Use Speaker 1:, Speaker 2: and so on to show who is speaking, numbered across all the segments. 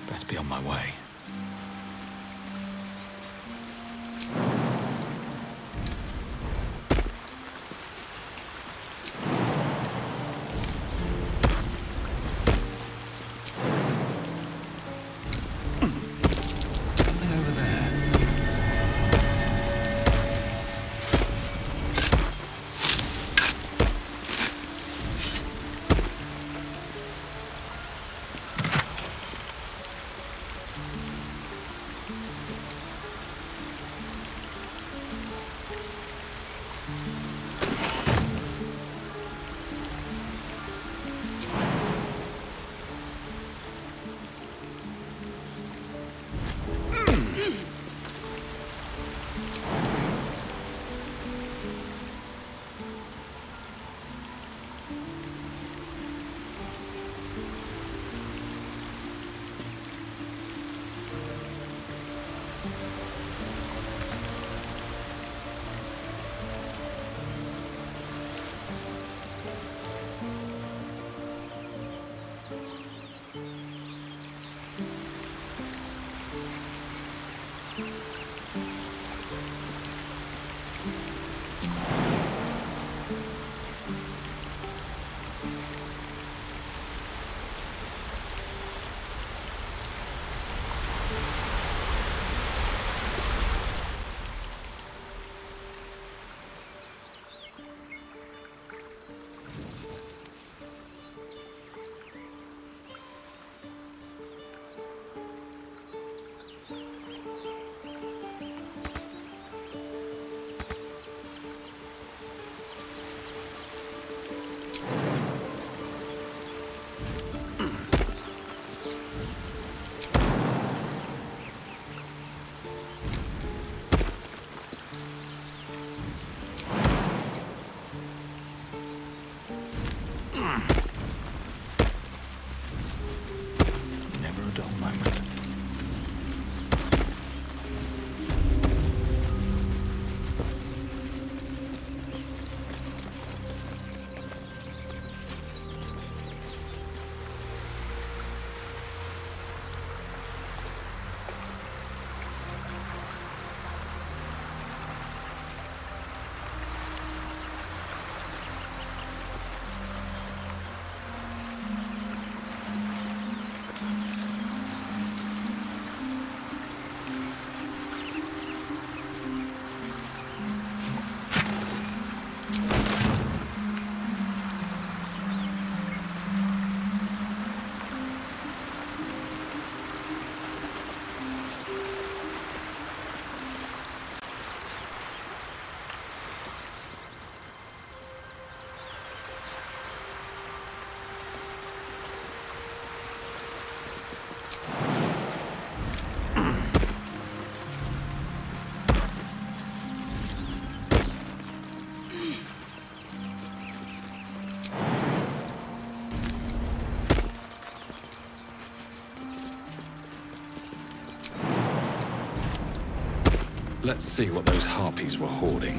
Speaker 1: Best be on my way.
Speaker 2: Let's see what those harpies were hoarding.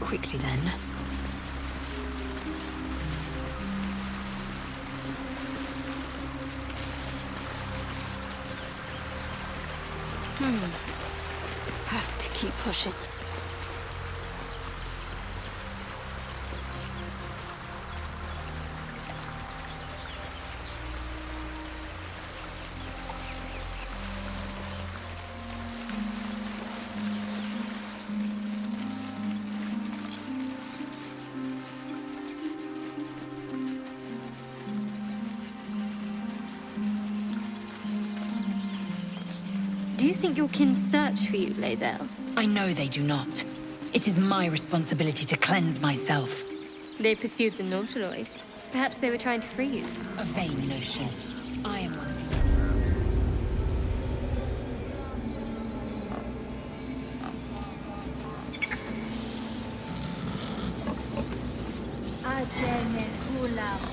Speaker 3: Quickly then. Have to keep pushing.
Speaker 4: Do you think your kin search for you, Lae'zel?
Speaker 5: I know they do not. It is my responsibility to cleanse myself.
Speaker 4: They pursued the Nautiloid. Perhaps they were trying to free you.
Speaker 5: A vain notion. I am one of these.
Speaker 6: Agene tulamo,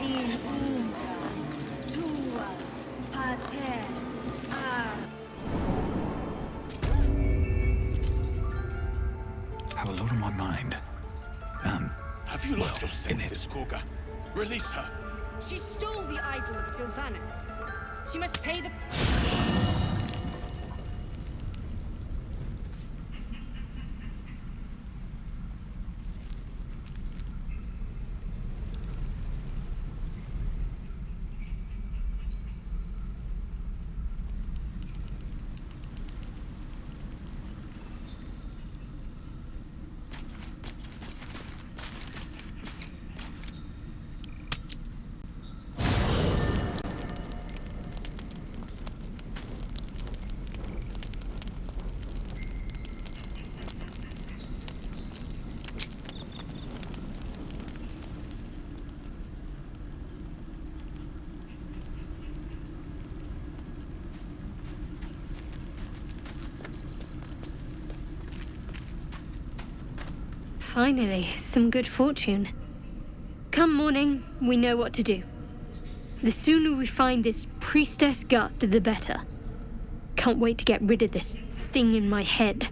Speaker 6: in unga, tua, pater,
Speaker 2: Have a lot on my mind. Have you lost your senses, Koga? Release her.
Speaker 6: She stole the idol of Sylvanus. She must pay the...
Speaker 4: Finally, some good fortune. Come morning, we know what to do. The sooner we find this priestess gut, the better. Can't wait to get rid of this thing in my head.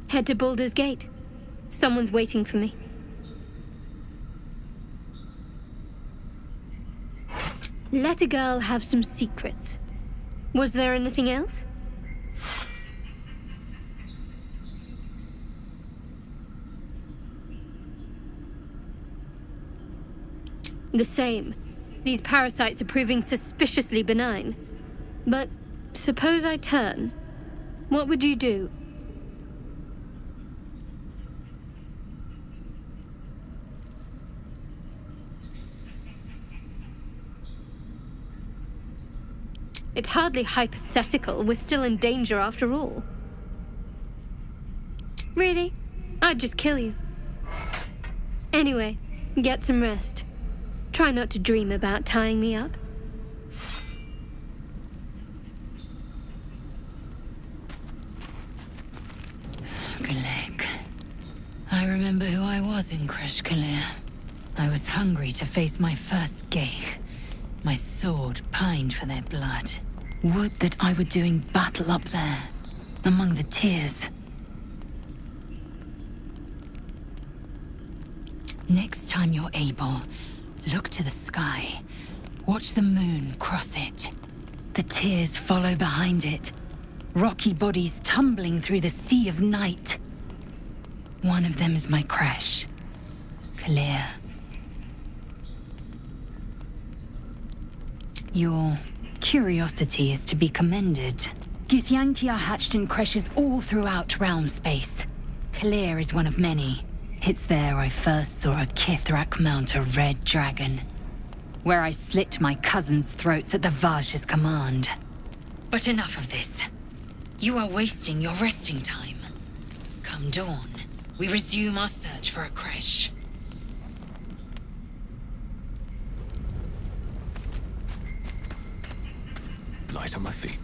Speaker 4: Head to Baldur's Gate. Someone's waiting for me. Let a girl have some secrets. Was there anything else? The same. These parasites are proving suspiciously benign. But suppose I turn. What would you do? It's hardly hypothetical. We're still in danger after all. Really? I'd just kill you. Anyway, get some rest. Try not to dream about tying me up.
Speaker 5: Galek. I remember who I was in Kreshkalir. I was hungry to face my first Geich. My sword pined for their blood. Would that I were doing battle up there, among the tears. Next time you're able, look to the sky. Watch the moon cross it. The tears follow behind it. Rocky bodies tumbling through the sea of night. One of them is my Kresh. Kalir. Your curiosity is to be commended. Githyanki are hatched in creches all throughout realm space. Kalir is one of many. It's there I first saw a Kithrak mount a red dragon. Where I slit my cousins' throats at the Vaj's command. But enough of this. You are wasting your resting time. Come dawn, we resume our search for a creche.
Speaker 7: Light on my feet.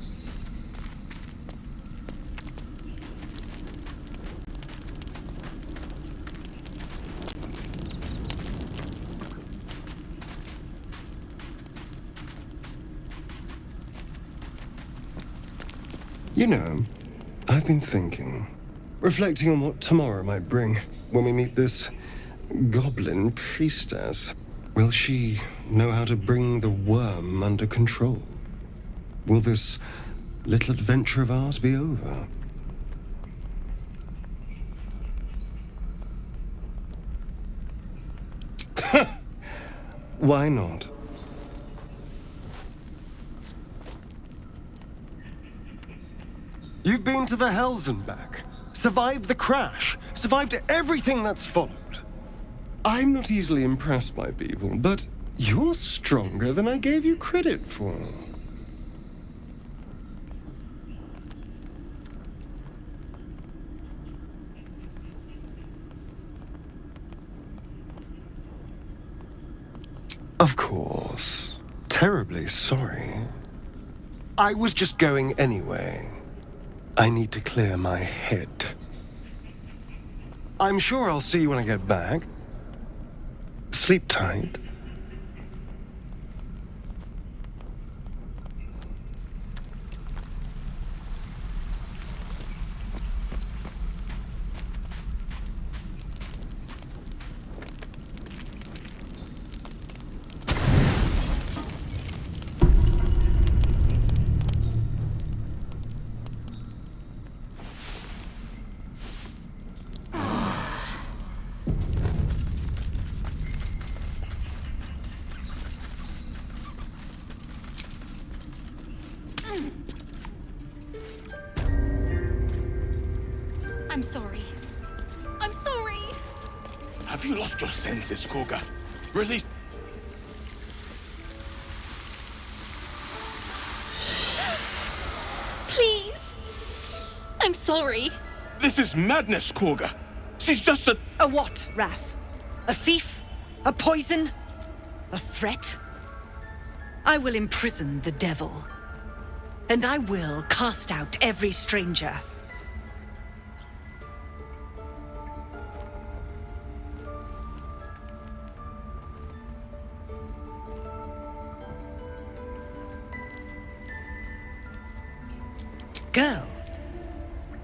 Speaker 8: You know, I've been thinking, reflecting on what tomorrow might bring when we meet this goblin priestess. Will she know how to bring the worm under control? Will this little adventure of ours be over? Why not? You've been to the Hells and back, survived the crash, survived everything that's followed. I'm not easily impressed by people, but you're stronger than I gave you credit for. Of course. Terribly sorry. I was just going anyway. I need to clear my head. I'm sure I'll see you when I get back. Sleep tight.
Speaker 3: I'm sorry. I'm sorry.
Speaker 2: Have you lost your senses, Koga? Release...
Speaker 3: Please. I'm sorry.
Speaker 2: This is madness, Koga. She's just a...
Speaker 6: A what, Wrath? A thief? A poison? A threat? I will imprison the devil. And I will cast out every stranger. Girl?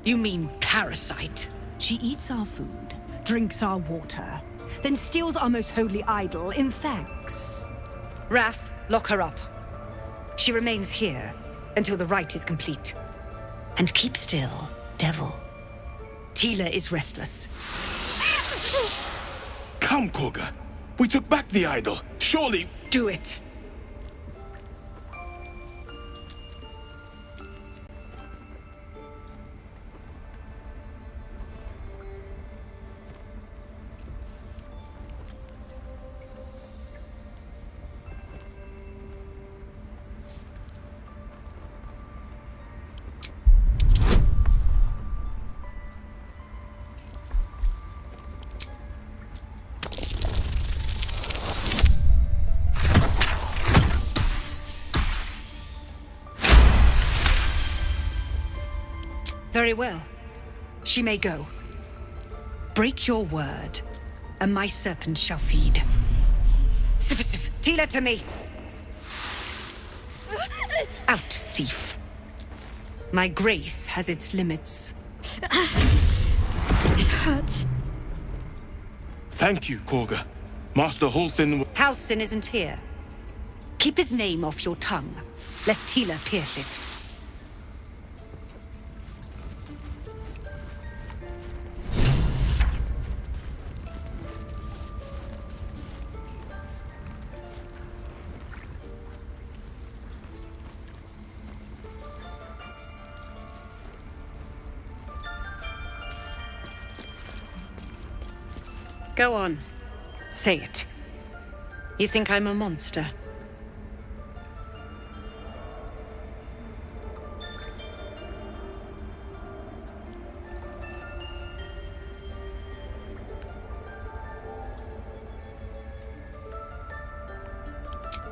Speaker 6: You mean parasite?
Speaker 9: She eats our food, drinks our water, then steals our most holy idol in thanks.
Speaker 6: Wrath, lock her up. She remains here until the rite is complete. And keep still, devil. Tila is restless.
Speaker 2: Come, Koga. We took back the idol. Surely...
Speaker 6: Do it. Very well. She may go. Break your word, and my serpent shall feed. Sif, Tila to me! Out, thief. My grace has its limits.
Speaker 4: It hurts.
Speaker 2: Thank you, Koga. Master Halsin...
Speaker 6: Halsin isn't here. Keep his name off your tongue, lest Tila pierce it. Go on. Say it. You think I'm a monster?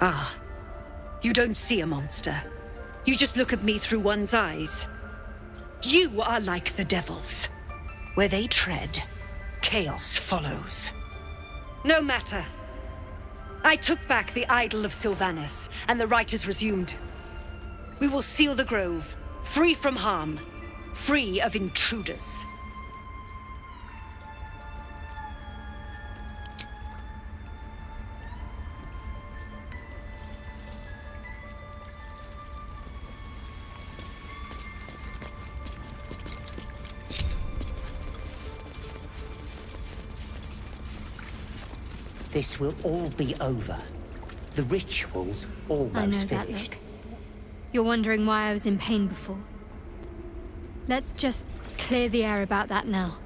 Speaker 6: Ah. You don't see a monster. You just look at me through one's eyes. You are like the devils. Where they tread, chaos follows. No matter. I took back the idol of Sylvanus, and the rite is resumed. We will seal the grove, Free from harm. Free of intruders.
Speaker 10: This will all be over. The ritual's almost
Speaker 4: I know that
Speaker 10: finished.
Speaker 4: look. You're wondering why I was in pain before. Let's just clear the air about that now.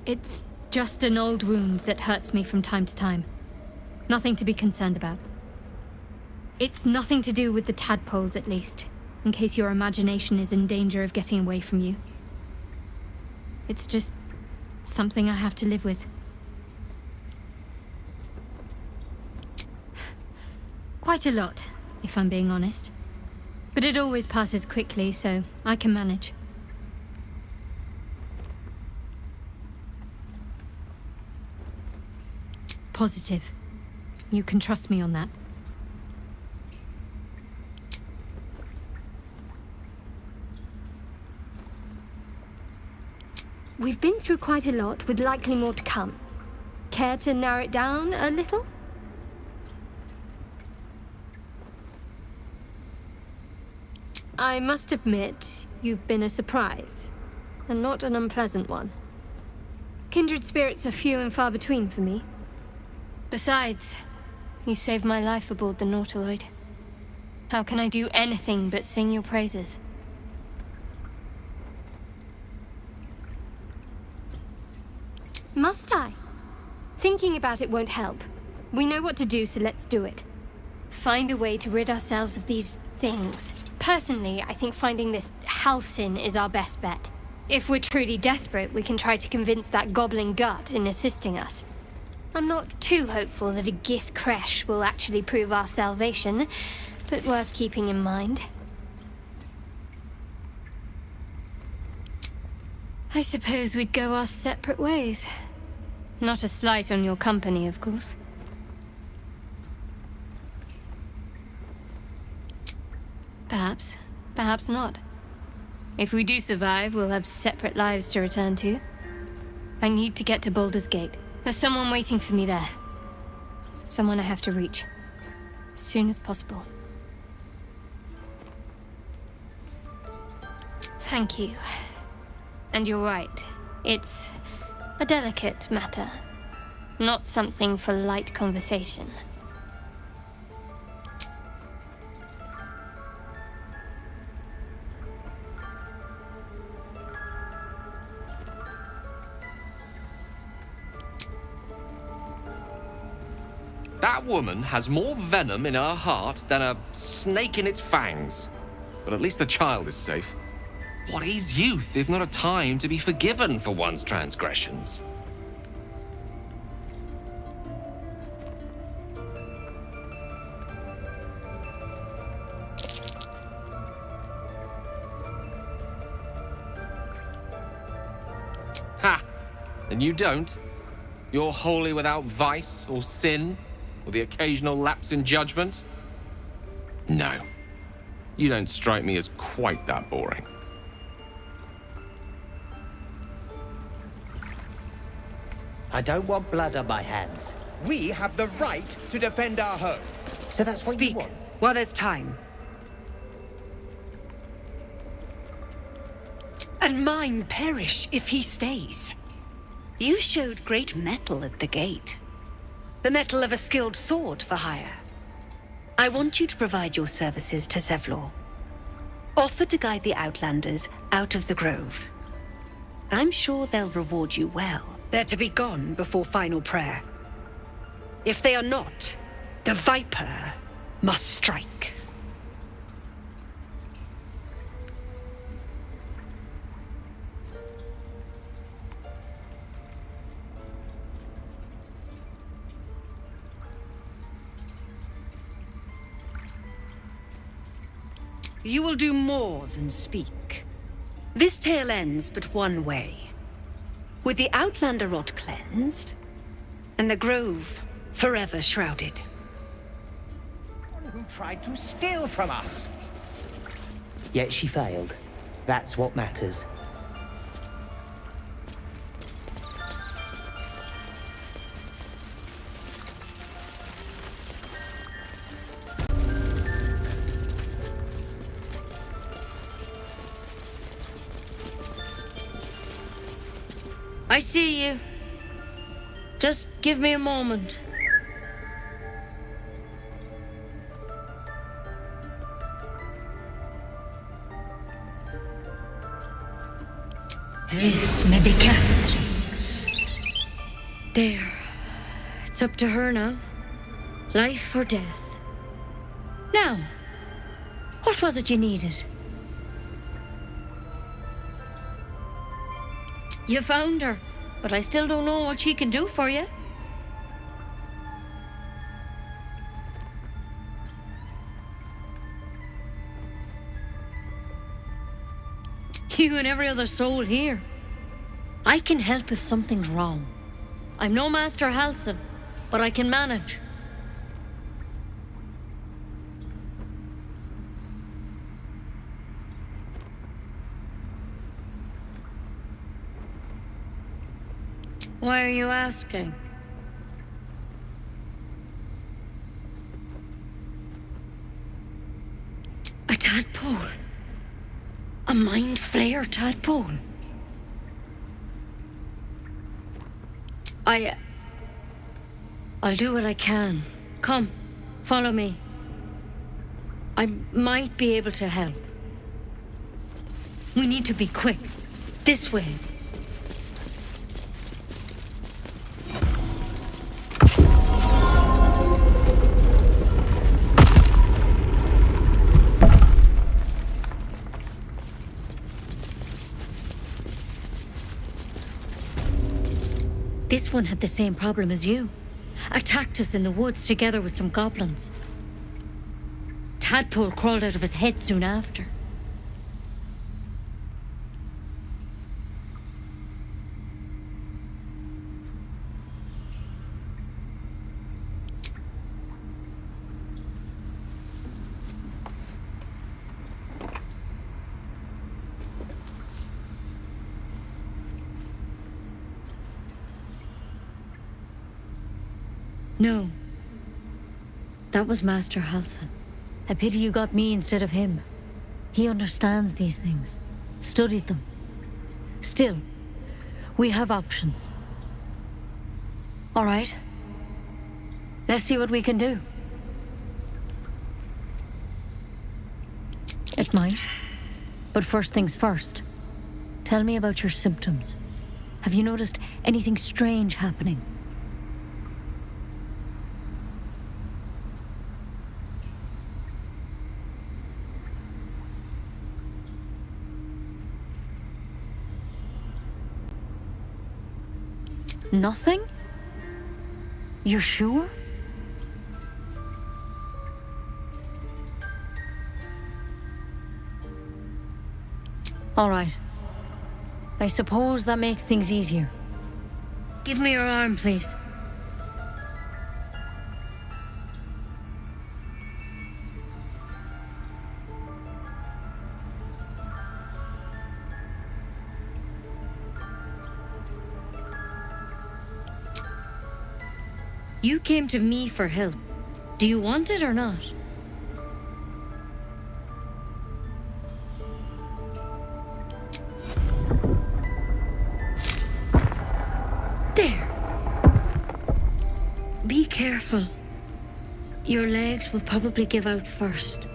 Speaker 4: It's just an old wound that hurts me from time to time. Nothing to be concerned about. It's nothing to do with the tadpoles, at least, in case your imagination is in danger of getting away from you. It's just something I have to live with. Quite a lot, if I'm being honest. But it always passes quickly, so I can manage. Positive. You can trust me on that. We've been through quite a lot, with likely more to come. Care to narrow it down a little? I must admit, you've been a surprise, and not an unpleasant one. Kindred spirits are few and far between for me. Besides, you saved my life aboard the Nautiloid. How can I do anything but sing your praises? Must I? Thinking about it won't help. We know what to do, so let's do it. Find a way to rid ourselves of these things. Personally, I think finding this Halcyon is our best bet. If we're truly desperate, we can try to convince that goblin gut in assisting us. I'm not too hopeful that a Gith Kresh will actually prove our salvation, but worth keeping in mind. I suppose we'd go our separate ways. Not a slight on your company, of course. Perhaps. Perhaps not. If we do survive, we'll have separate lives to return to. I need to get to Baldur's Gate. There's someone waiting for me there. Someone I have to reach. As soon as possible. Thank you. And you're right. It's a delicate matter. Not something for light conversation.
Speaker 11: That woman has more venom in her heart than a snake in its fangs. But at least the child is safe. What is youth if not a time to be forgiven for one's transgressions? Ha! And you don't? You're wholly without vice or sin? Or the occasional lapse in judgment? No. You don't strike me as quite that boring.
Speaker 10: I don't want blood on my hands.
Speaker 12: We have the right to defend our home.
Speaker 10: So that's what
Speaker 6: Speak
Speaker 10: you want?
Speaker 6: while there's time. And mine perish if he stays. You showed great mettle at the gate. The mettle of a skilled sword for hire. I want you to provide your services to Zevlor. Offer to guide the Outlanders out of the Grove. I'm sure they'll reward you well. They're to be gone before final prayer. If they are not, the Viper must strike. You will do more than speak. This tale ends but one way. With the Outlander rot cleansed, and the Grove forever shrouded.
Speaker 12: Who tried to steal from us?
Speaker 10: Yet she failed. That's what matters.
Speaker 13: I see you. Just give me a moment. This may be Catherine's. There. It's up to her now. Life or death. Now, what was it you needed? You found her, but I still don't know what she can do for you. You and every other soul here. I can help if something's wrong. I'm no Master Halsin, but I can manage. Why are you asking? A tadpole? A mind flayer tadpole? I'll do what I can. Come, follow me. I might be able to help. We need to be quick. This way. This one had the same problem as you. Attacked us in the woods together with some goblins. Tadpole crawled out of his head soon after. No. That was Master Halsin. A pity you got me instead of him. He understands these things. Studied them. Still, we have options. All right. Let's see what we can do. It might. But first things first. Tell me about your symptoms. Have you noticed anything strange happening? Nothing? You're sure? All right. I suppose that makes things easier. Give me your arm, please. You came to me for help. Do you want it or not? There. Be careful. Your legs will probably give out first.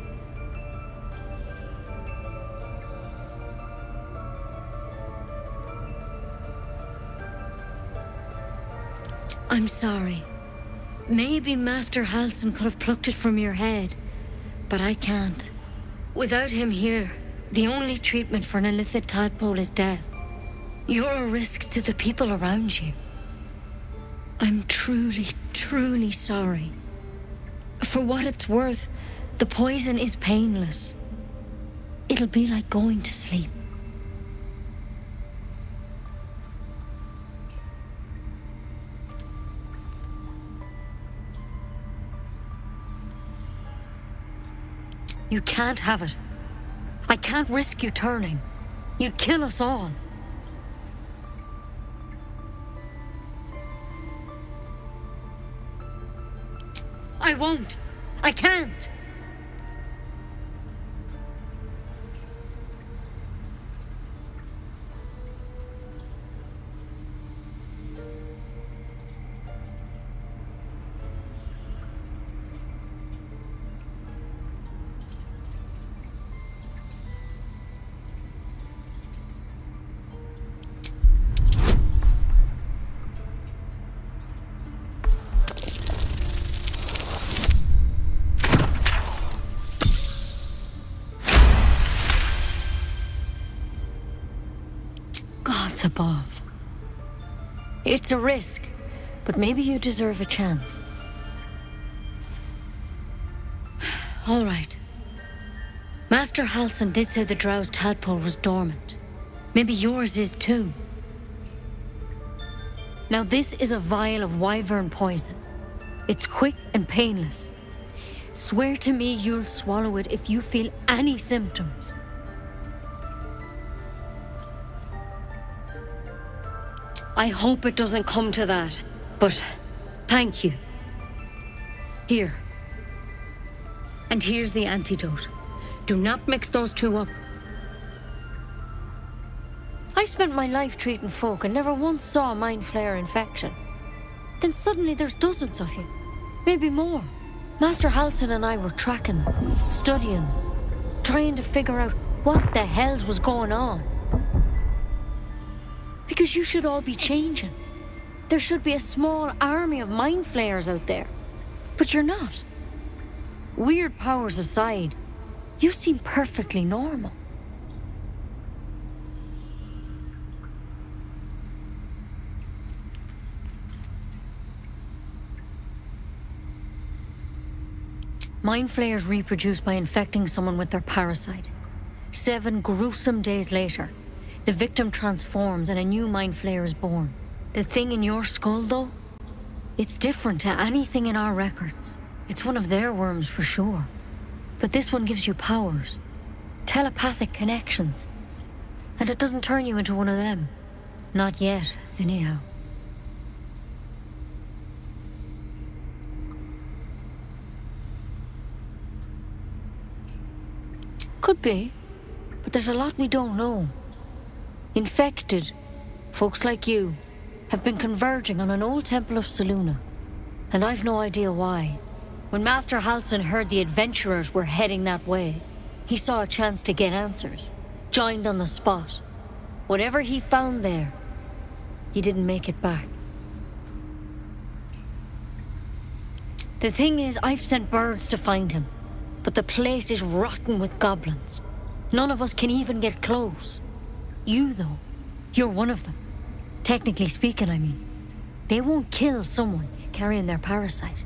Speaker 13: I'm sorry. Maybe Master Halsin could have plucked it from your head, but I can't. Without him here, the only treatment for an illithid tadpole is death. You're a risk to the people around you. I'm truly, truly sorry. For what it's worth, the poison is painless. It'll be like going to sleep. You can't have it. I can't risk you turning. You'd kill us all. I won't. I can't. Above. It's a risk, but maybe you deserve a chance. All right. Master Halsin did say the drow's tadpole was dormant. Maybe yours is too. Now this is a vial of wyvern poison. It's quick and painless. Swear to me you'll swallow it if you feel any symptoms. I hope it doesn't come to that, but thank you. Here. And here's the antidote. Do not mix those two up. I've spent my life treating folk and never once saw a mind flayer infection. Then suddenly there's dozens of you. Maybe more. Master Halsin and I were tracking them, studying them, trying to figure out what the hells was going on. Because you should all be changing. There should be a small army of mind flayers out there. But you're not. Weird powers aside, you seem perfectly normal. Mind flayers reproduce by infecting someone with their parasite. 7 gruesome days later, the victim transforms and a new mind flayer is born. The thing in your skull, though, it's different to anything in our records. It's one of their worms for sure. But this one gives you powers, telepathic connections. And it doesn't turn you into one of them. Not yet, anyhow. Could be, but there's a lot we don't know. Infected, folks like you, have been converging on an old temple of Selûne, and I've no idea why. When Master Halsin heard the adventurers were heading that way, he saw a chance to get answers, joined on the spot. Whatever he found there, he didn't make it back. The thing is, I've sent birds to find him, but the place is rotten with goblins. None of us can even get close. You, though, you're one of them. Technically speaking, I mean. They won't kill someone carrying their parasite.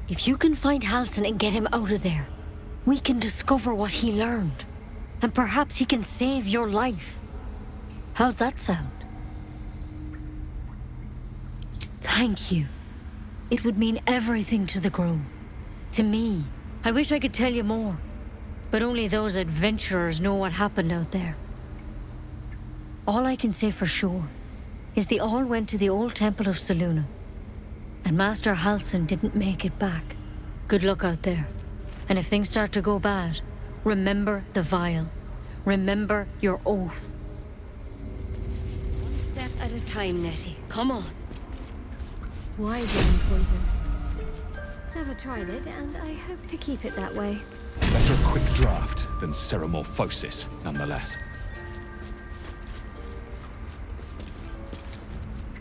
Speaker 13: If you can find Halsin and get him out of there, we can discover what he learned. And perhaps he can save your life. How's that sound? Thank you. It would mean everything to the Grove. To me. I wish I could tell you more. But only those adventurers know what happened out there. All I can say for sure is they all went to the old temple of Selûne. And Master Halsin didn't make it back. Good luck out there. And if things start to go bad, remember the vial. Remember your oath. One step at a time, Nettie. Come on.
Speaker 4: Wyvern poison. Never tried it, and I hope to keep it that way.
Speaker 2: Better a quick draft than ceremorphosis, nonetheless.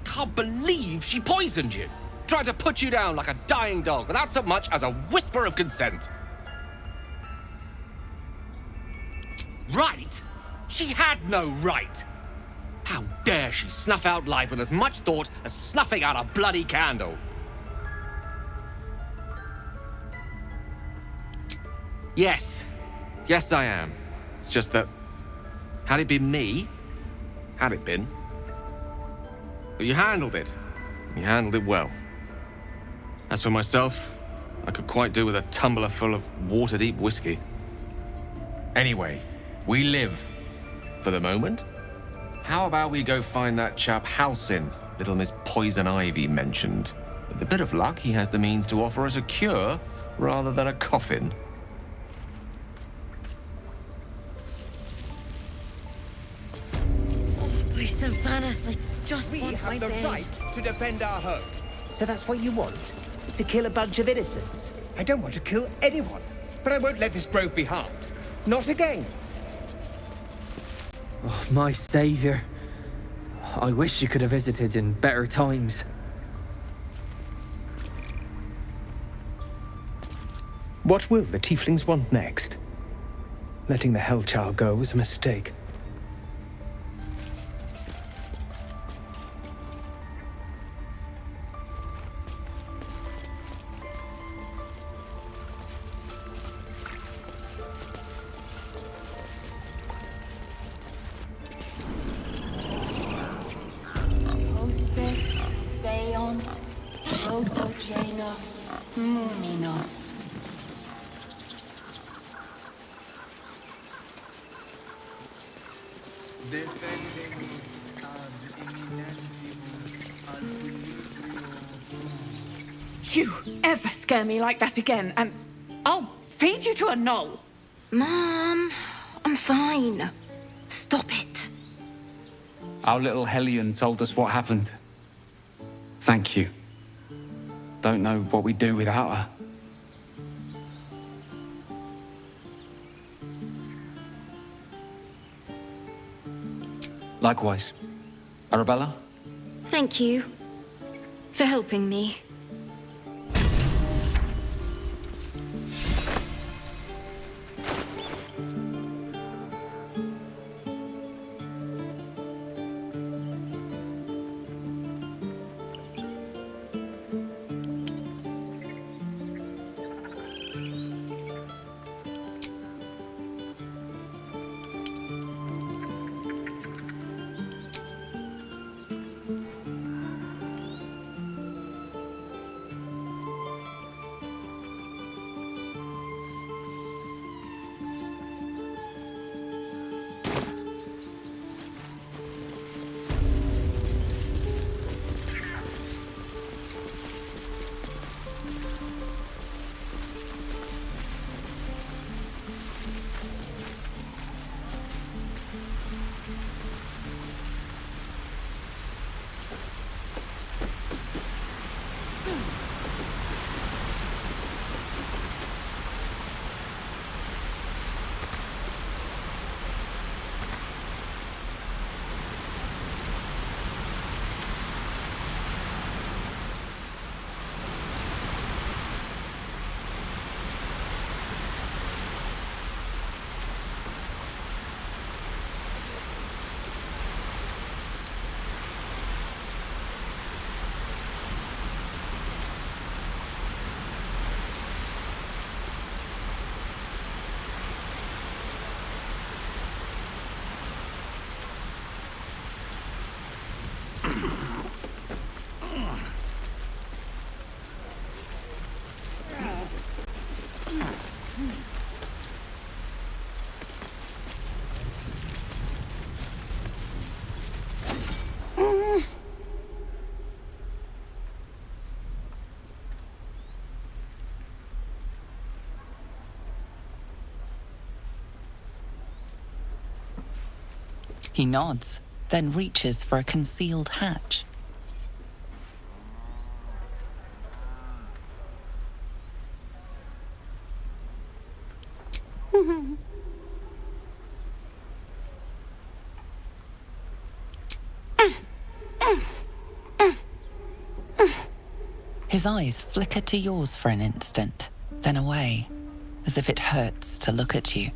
Speaker 11: Can't believe she poisoned you. Tried to put you down like a dying dog without so much as a whisper of consent. Right? She had no right. How dare she snuff out life with as much thought as snuffing out a bloody candle? Yes. Yes, I am. It's just that, had it been me, had it been. But you handled it. You handled it well. As for myself, I could quite do with a tumbler full of water-deep whiskey. Anyway, We live. For the moment. How about we go find that chap Halsin, little Miss Poison Ivy mentioned? With a bit of luck, he has the means to offer us a cure rather than a coffin.
Speaker 13: By Sylvanas, I just
Speaker 12: We
Speaker 13: want my
Speaker 12: have the
Speaker 13: bed.
Speaker 12: right to defend our home.
Speaker 10: So that's what you want? To kill a bunch of innocents?
Speaker 12: I don't want to kill anyone, but I won't let this grove be harmed. Not again.
Speaker 14: Oh, my saviour. I wish you could have visited in better times.
Speaker 15: What will the tieflings want next? Letting the Hellchild go was a mistake.
Speaker 16: Hostes, Beont, Protogenos, Muninos.
Speaker 17: You ever scare me like that again, and I'll feed you to a knoll.
Speaker 3: Mom, I'm fine. Stop it.
Speaker 2: Our little Hellion told us what happened. Thank you. Don't know what we'd do without her. Likewise. Arabella?
Speaker 3: Thank you for helping me.
Speaker 18: He nods, then reaches for a concealed hatch. His eyes flicker to yours for an instant, then away, as if it hurts to look at you.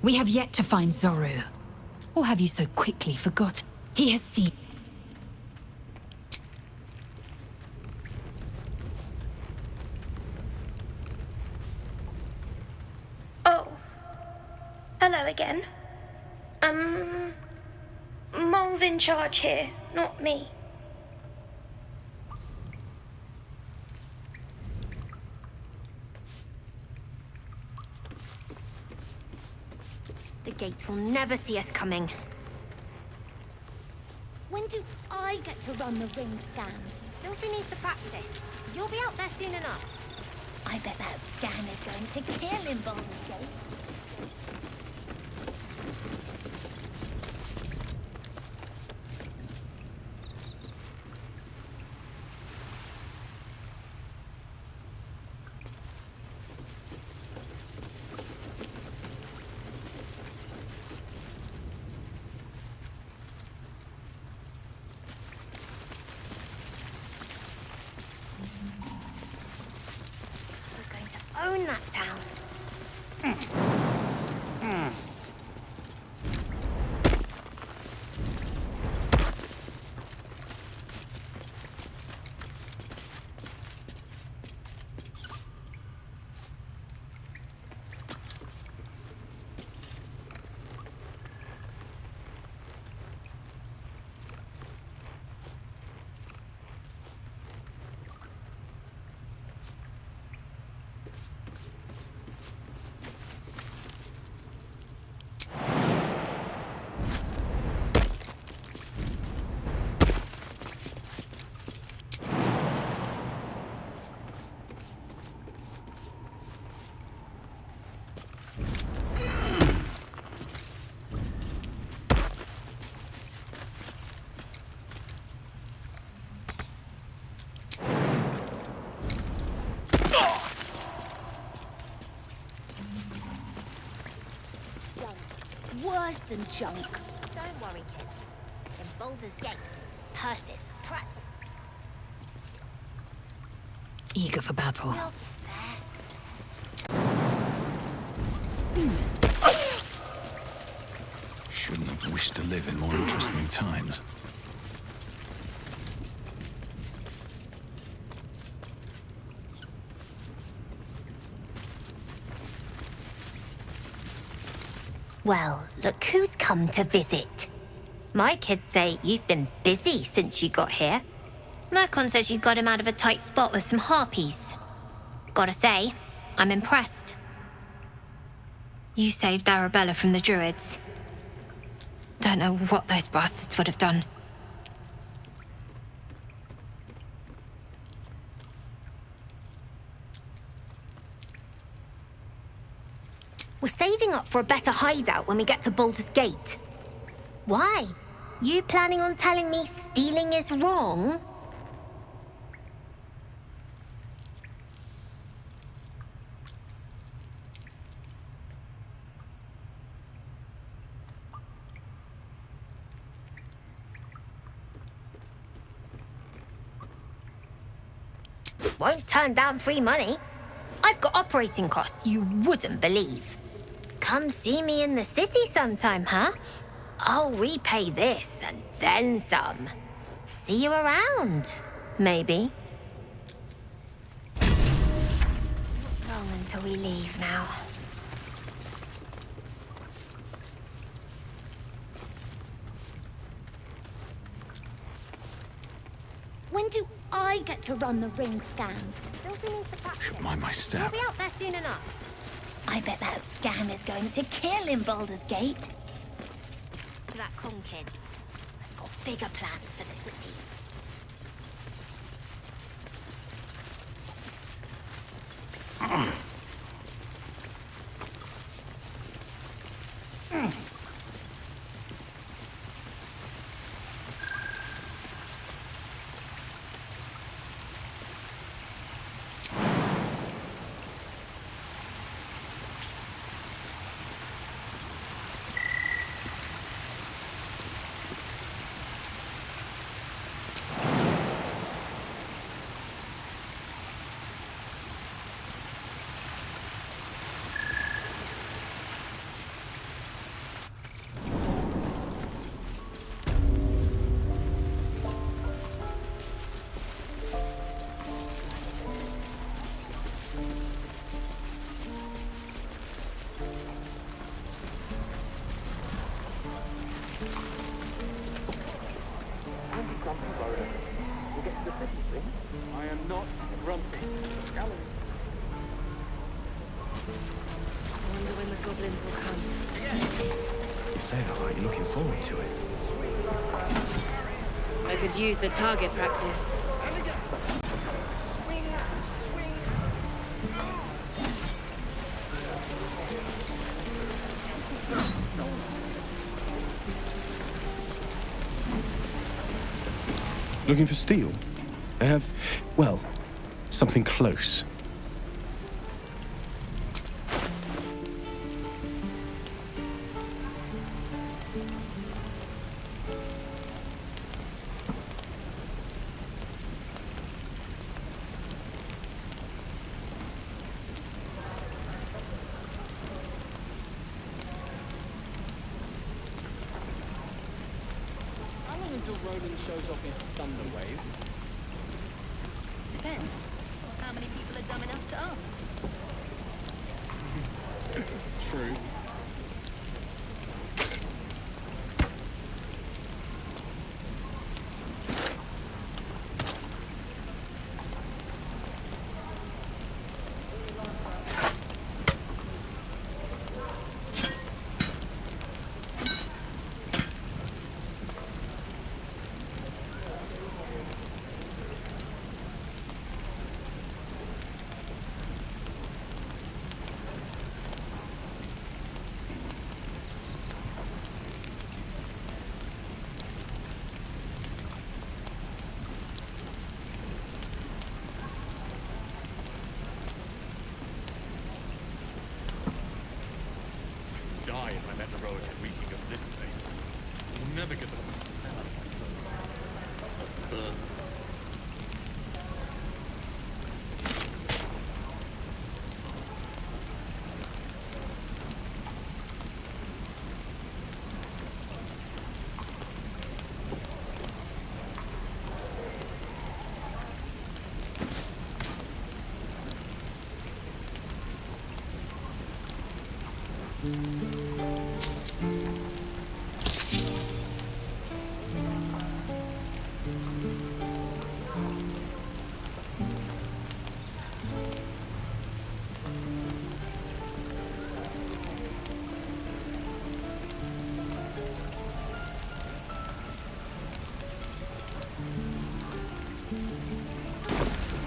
Speaker 5: We have yet to find Zoru. Or have you so quickly forgotten? He has seen...
Speaker 3: Oh. Hello again. Mole's in charge here, not me.
Speaker 19: The gate will never see us coming. When do I get to run the ring scan? Sylvie needs to practice. You'll be out there soon enough. I bet that scan is going to kill in Baldur's Gate. Own that town. Worse than junk. Don't worry, kids. In Baldur's Gate, hearses,
Speaker 5: Eager for battle.
Speaker 19: We'll
Speaker 2: Shouldn't have wished to live in more interesting times.
Speaker 19: Well, look who's come to visit. My kids say you've been busy since you got here. Mercon says you got him out of a tight spot with some harpies. Gotta say, I'm impressed. You saved Arabella from the Druids. Don't know what those bastards would have done. We're saving up for a better hideout when we get to Baldur's Gate. Why? You planning on telling me stealing is wrong? Won't turn down free money. I've got operating costs you wouldn't believe. Come see me in the city sometime, huh? I'll repay this and then some. See you around, maybe. Not long until we leave now. When do I get to run the ring scan?
Speaker 2: Should mind my step.
Speaker 19: We'll be out there soon enough. I bet that scam is going to kill in Baldur's Gate. To that con kids. I've got bigger plans for the city.
Speaker 7: say that like you're looking forward to it.
Speaker 3: I could use the target practice.
Speaker 15: Looking for steel? I have, well, something close.
Speaker 12: Until Roland shows off his thunder wave.
Speaker 19: Depends. How many people are dumb enough to ask?
Speaker 12: True.
Speaker 2: Die if I let the road get reeking of this place. We'll never get the smell of it.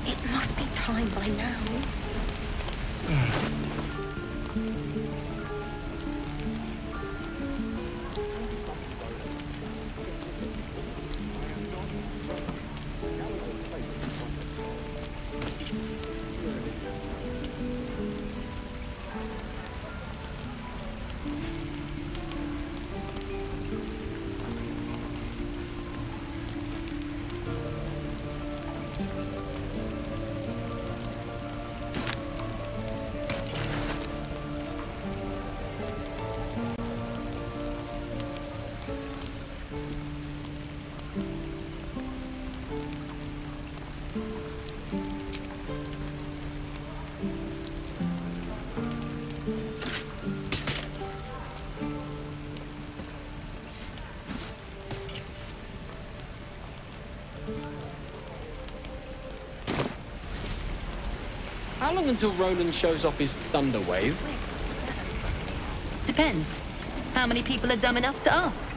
Speaker 19: It must be time by now.
Speaker 12: How long until Roland shows off his thunder wave?
Speaker 19: Depends. How many people are dumb enough to ask?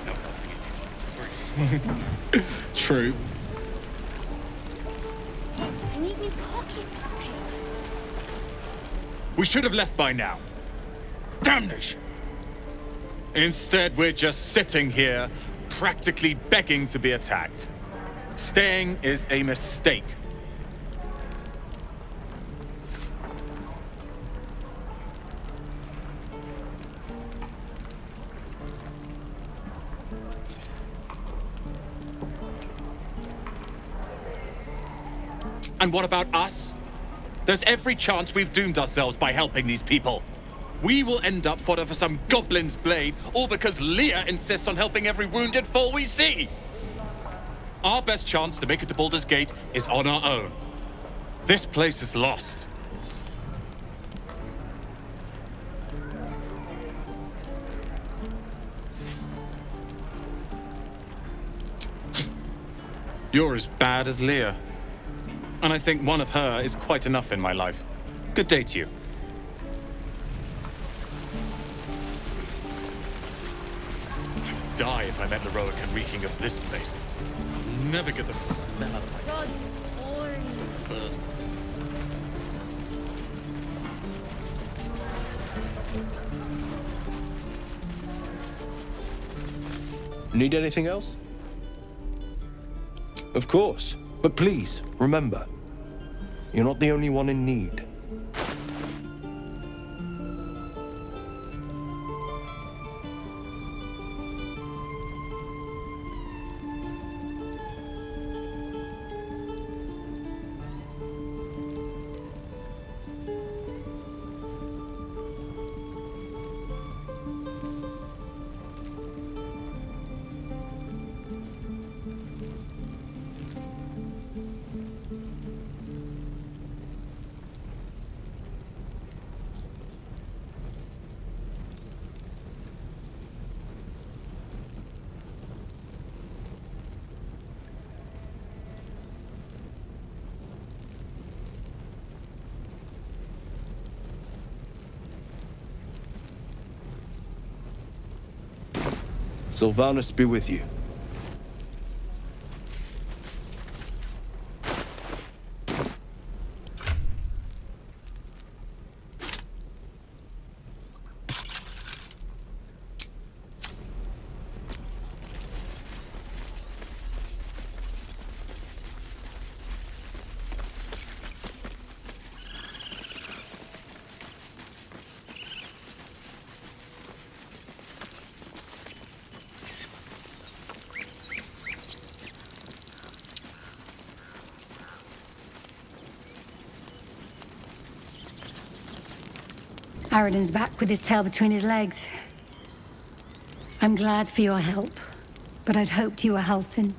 Speaker 12: True.
Speaker 3: I need new pockets to pick.
Speaker 2: We should have left by now. Damnation! Instead, we're just sitting here, practically begging to be attacked. Staying is a mistake. And what about us? There's every chance we've doomed ourselves by helping these people. We will end up fodder for some goblin's blade, all because Leah insists on helping every wounded foe we see. Our best chance to make it to Baldur's Gate is on our own. This place is lost. You're as bad as Leah. And I think one of her is quite enough in my life. Good day to you. die if I met Eroica reeking of this place. I'll never get the smell out of my...
Speaker 7: Need anything else? Of course. But please, remember, you're not the only one in need. Sylvanus be with you.
Speaker 20: Aradin's back with his tail between his legs. I'm glad for your help, but I'd hoped you were Halsin.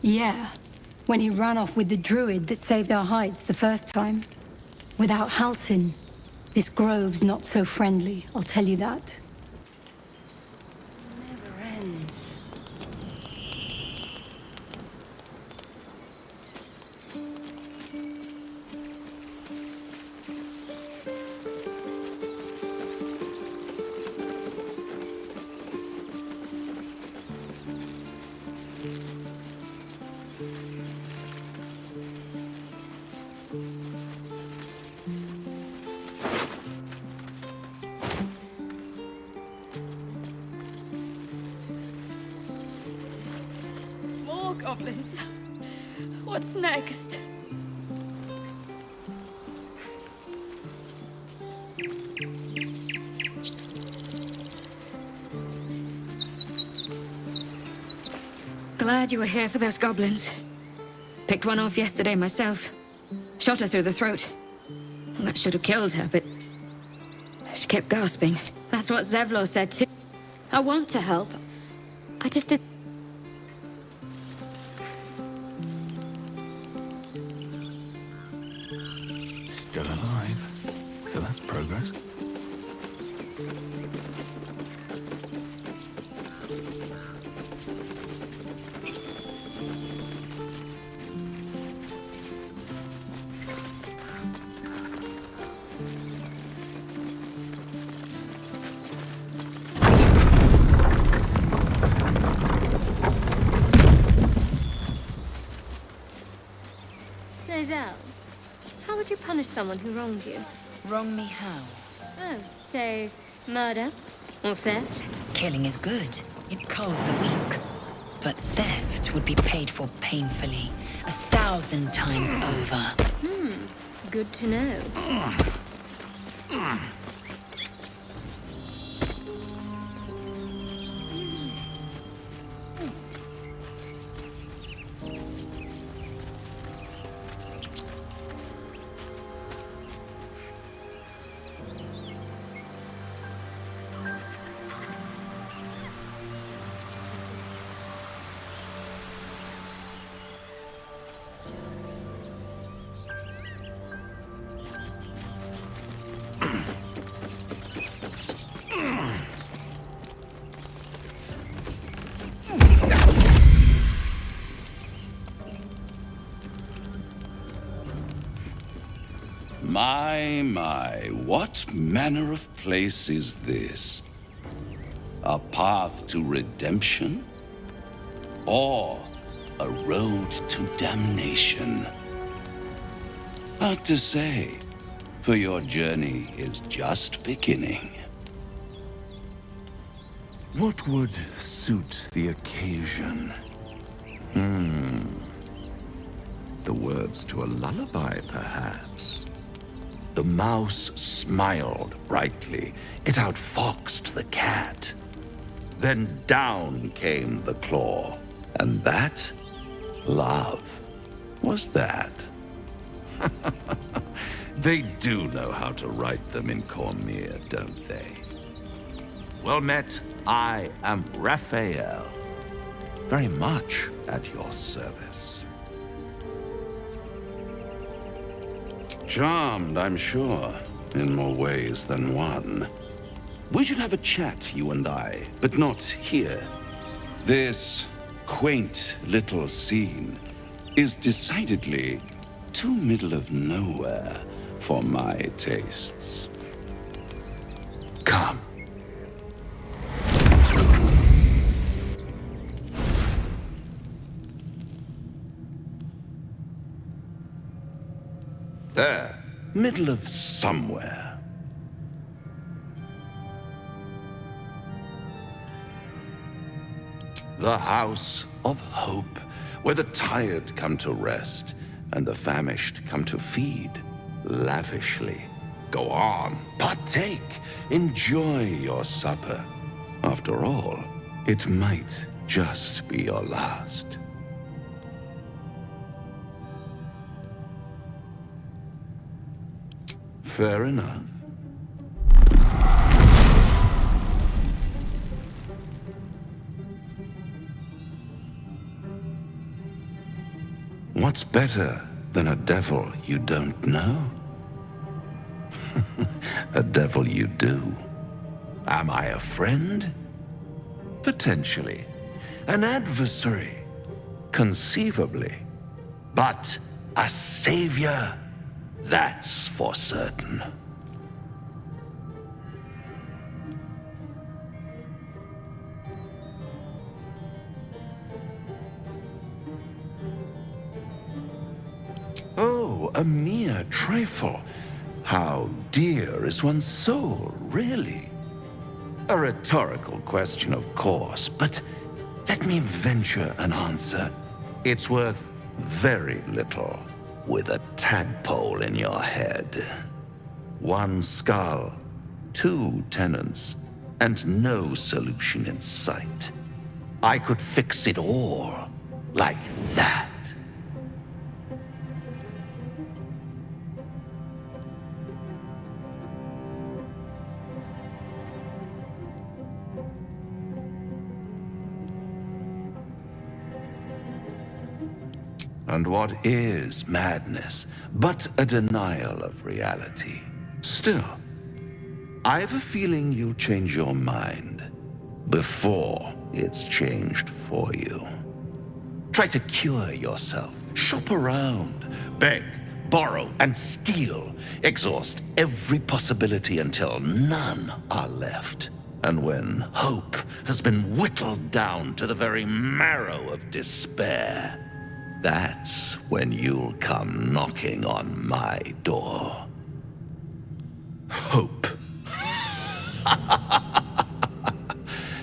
Speaker 20: Yeah, when he ran off with the druid that saved our hides the first time. Without Halsin, this grove's not so friendly, I'll tell you that.
Speaker 17: More goblins. What's next?
Speaker 21: Glad you were here for those goblins. Picked one off yesterday myself. Shot her through the throat. That should have killed her, but she kept gasping. That's what Zevlor said too. I want to help. I just did.
Speaker 22: Still alive. So that's progress.
Speaker 4: Zell, how would you punish someone who wronged you?
Speaker 5: Wrong me how?
Speaker 4: Oh, say, murder or theft?
Speaker 5: Killing is good. It culls the weak. But theft would be paid for painfully, 1,000 times over.
Speaker 4: Good to know.
Speaker 1: My, what manner of place is this? A path to redemption? Or a road to damnation? Hard to say, for your journey is just beginning. What would suit the occasion? The words to a lullaby, perhaps. The mouse smiled brightly. It outfoxed the cat. Then down came the claw. And that, love, was that. They do know how to write them in Cormier, don't they? Well met, I am Raphael. Very much at your service. Charmed, I'm sure, in more ways than one. We should have a chat, you and I, but not here. This quaint little scene is decidedly too middle of nowhere for my tastes. Come. There, middle of somewhere. The House of Hope, where the tired come to rest and the famished come to feed lavishly. Go on, partake, enjoy your supper. After all, it might just be your last. Fair enough. What's better than a devil you don't know? A devil you do. Am I a friend? Potentially. An adversary? Conceivably. But a savior? That's for certain. Oh, a mere trifle. How dear is one's soul, really? A rhetorical question, of course, but let me venture an answer. It's worth very little with a tadpole in your head. One skull, 2 tenants, and no solution in sight. I could fix it all like that. And what is madness but a denial of reality? Still, I've a feeling you'll change your mind before it's changed for you. Try to cure yourself, shop around, beg, borrow, and steal. Exhaust every possibility until none are left. And when hope has been whittled down to the very marrow of despair, that's when you'll come knocking on my door. Hope.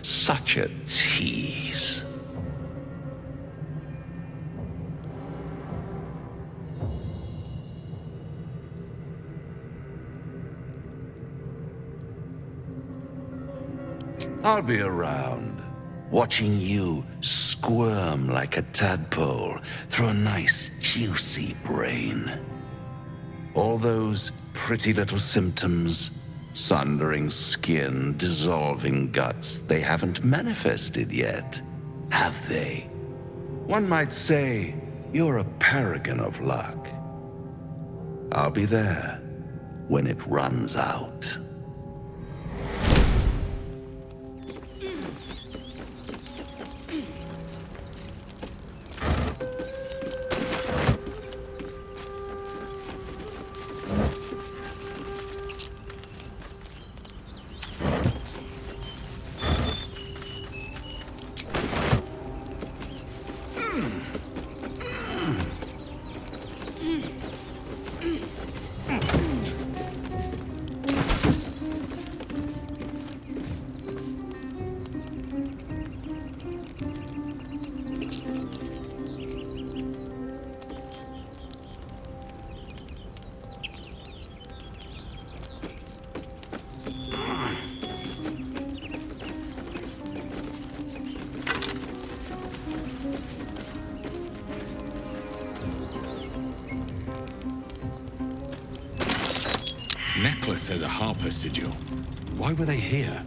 Speaker 1: Such a tease. I'll be around, watching you squirm like a tadpole through a nice, juicy brain. All those pretty little symptoms, sundering skin, dissolving guts, they haven't manifested yet, have they? One might say you're a paragon of luck. I'll be there when it runs out.
Speaker 22: Necklace says a Harper sigil. Why were they here?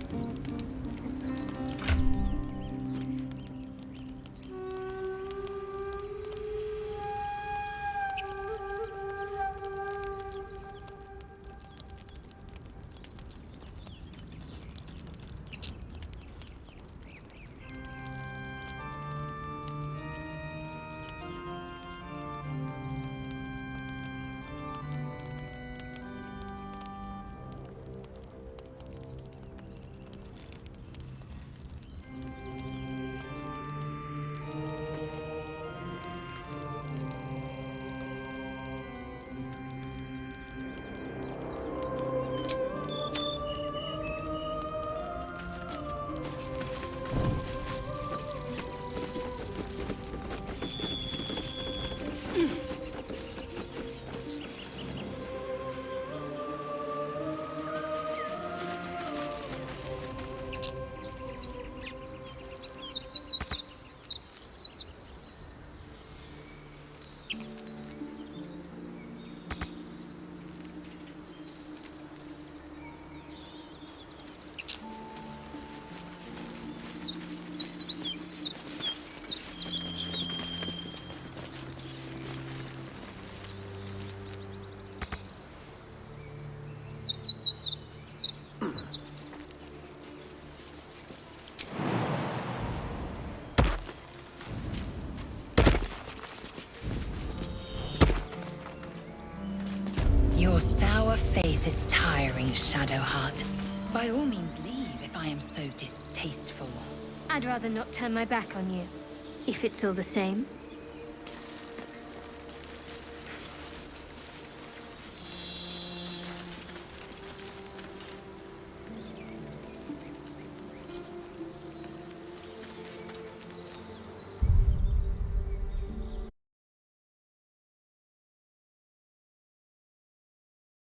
Speaker 5: Your sour face is tiring, Shadowheart. By all means leave if I am so distasteful.
Speaker 4: I'd rather not turn my back on you, if it's all the same.